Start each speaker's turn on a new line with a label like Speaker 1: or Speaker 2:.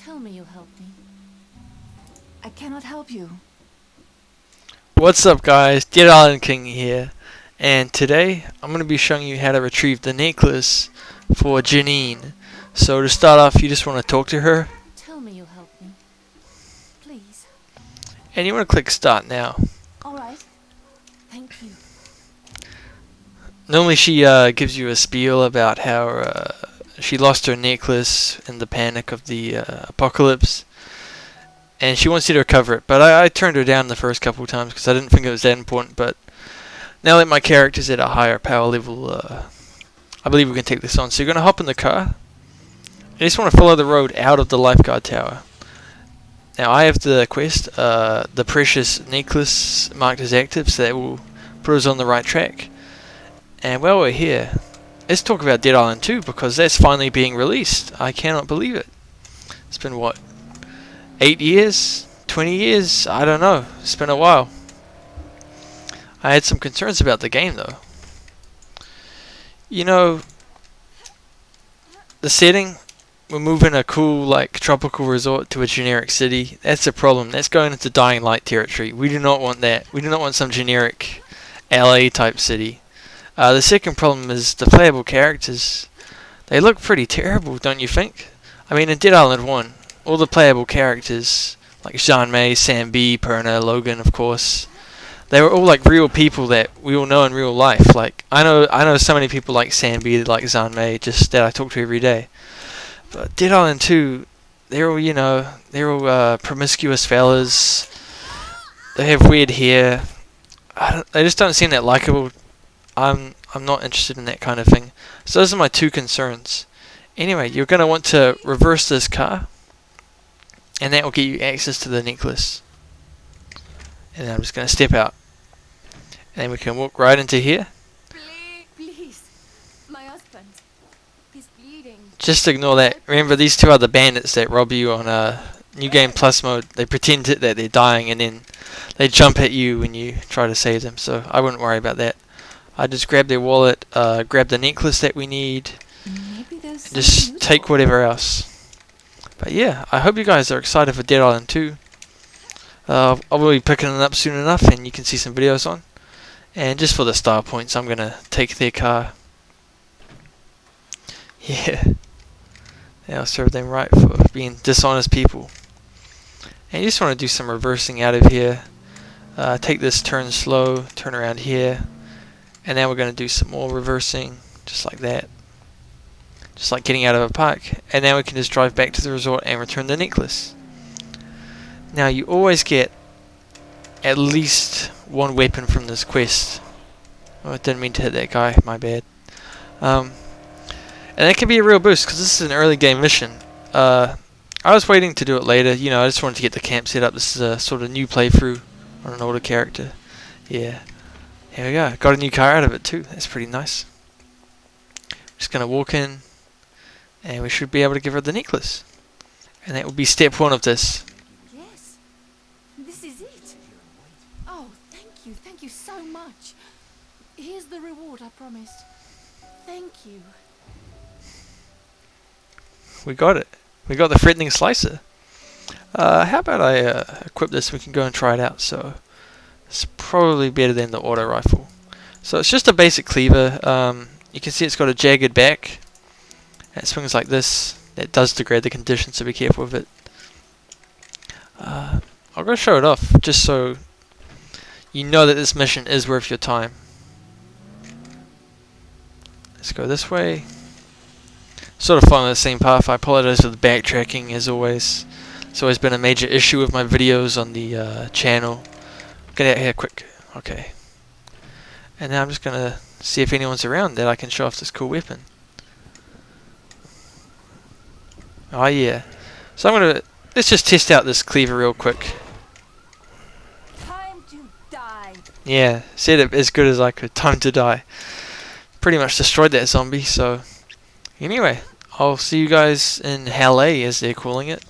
Speaker 1: Tell me you help me. I cannot help you.
Speaker 2: What's up guys, Dead Island King here, and today I'm going to be showing you how to retrieve the necklace for Janine. So to start off, you just want to talk to her,
Speaker 1: Tell me you help me. Please.
Speaker 2: and you want to click start now.
Speaker 1: Alright. Thank you.
Speaker 2: Normally she gives you a spiel about how she lost her necklace in the panic of the apocalypse, and she wants you to recover it, but I turned her down the first couple of times because I didn't think it was that important. But now that my character's at a higher power level, I believe we can take this on. So you're going to hop in the car. You just want to follow the road out of the lifeguard tower. Now I have the quest, the precious necklace marked as active, so that will put us on the right track. And while we're here, let's talk about Dead Island 2, because that's finally being released. I cannot believe it. It's been what? 8 years? 20 years? I don't know. It's been a while. I had some concerns about the game though. You know, the setting, we're moving a cool like tropical resort to a generic city. That's a problem. That's going into Dying Light territory. We do not want that. We do not want some generic LA type city. The second problem is the playable characters. They look pretty terrible, don't you think? I mean, in Dead Island 1, all the playable characters, like Jean May, Sam B, Perna, Logan, of course, they were all like real people that we all know in real life. Like I know so many people like Sam B, like Jean May, just that I talk to every day. But Dead Island 2, they're all, they're all promiscuous fellas. They have weird hair. They just don't seem that likable. I'm not interested in that kind of thing. So those are my two concerns. Anyway, you're going to want to reverse this car, and that will get you access to the necklace. And then I'm just going to step out, and then we can walk right into here.
Speaker 1: Please. My husband. He's bleeding.
Speaker 2: Just ignore that. Remember, these two are the bandits that rob you on New Game Plus mode. They pretend that they're dying, and then they jump at you when you try to save them. So I wouldn't worry about that. I just grab their wallet, grab the necklace that we need, and just take whatever else. But yeah, I hope you guys are excited for Dead Island 2. I'll be picking it up soon enough, and you can see some videos on. And just for the star points, I'm gonna take their car. Yeah, I'll serve them right for being dishonest people. And you just want to do some reversing out of here. Take this turn slow, turn around here. And now we're going to do some more reversing, just like that. Just like getting out of a park. And now we can just drive back to the resort and return the necklace. Now you always get at least one weapon from this quest. Oh, I didn't mean to hit that guy, my bad. And that can be a real boost, because this is an early game mission. I was waiting to do it later. I just wanted to get the camp set up. This is a sort of new playthrough on an older character. Yeah. Here we go. Got a new car out of it too. That's pretty nice. Just going to walk in, and we should be able to give her the necklace. And that will be step 1 of this.
Speaker 1: Yes. This is it. Oh, thank you. Thank you so much. Here's the reward I promised. Thank you.
Speaker 2: We got it. We got the threatening slicer. How about I equip this? We can go and try it out. So it's probably better than the auto rifle. So it's just a basic cleaver. You can see it's got a jagged back. And it swings like this. That does degrade the condition, so be careful with it. I'll go show it off, just so you know that this mission is worth your time. Let's go this way. Sort of following the same path. I apologize for the backtracking as always. It's always been a major issue with my videos on the channel. Get out here quick. Okay. And now I'm just gonna see if anyone's around that I can show off this cool weapon. Oh yeah. So let's just test out this cleaver real quick.
Speaker 1: Time to die.
Speaker 2: Yeah, said it as good as I could. Time to die. Pretty much destroyed that zombie, so anyway, I'll see you guys in Hell A, as they're calling it.